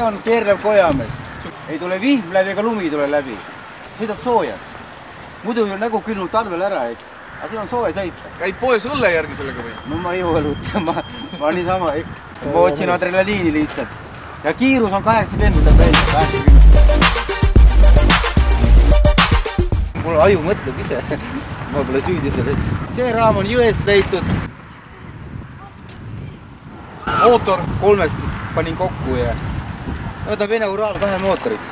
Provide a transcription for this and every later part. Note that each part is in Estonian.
on keerlev kojamees. Ei tule vihm läbi ega lumi tule läbi. Sõidad soojas. Muidu ju nägu külnud talvel ära, et aga siin on soe sõita. Käid poes õlle järgi sellega või? No ma ei jõua õlut, ma niisama, ma otsin adrenaliini lihtsalt. Ja kiirus on 80 välja, 80. Mul aju mõtleb ise, ma pole süüdi selles. See raam on jõest leitud. Mootor? 3 panin kokku ja võtan Vene Ural 2 mootorit,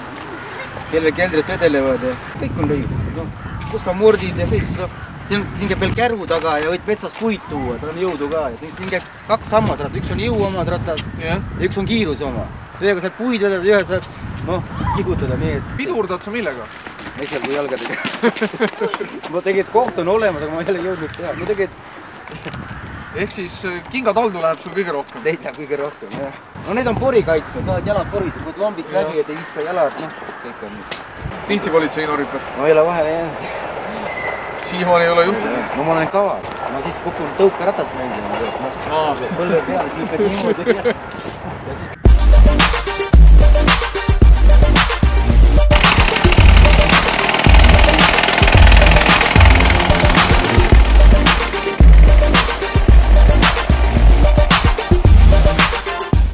kelle keldris vedelevad ja kõik on lõigitud. No, kus on murdid ja kõik. No. Siin käib veel kärgu taga ja võid metsast puid tuua, tal on jõudu ka. Siin käib 2 sammasrat, üks on jõu omad ratas ja üks on kiirus oma. Ühega saad puid vedada, ühe saad kigutada nii, et... Pidurdad sa millega? Ma ei saa kui jalgadega. Ma tegelikult koht on olemas, aga ma ei ole jõudnud teha. Ma tegelikult... Ehk siis kingataldu läheb sul kõige rohkem? Neid läheb kõige rohkem, jah. No need on pori kaitsmed, tahad jalad porid, kui lombist läbi, et ei viska jalad, kõik on nüüd. Tihti politsei norib? Ma ei ole vahele jäänud. Siiamaani ei ole juhtunud? No ma olen kaval. Ma siis kukun tõuka ratast mängima. Põlve peal, siis niimoodi.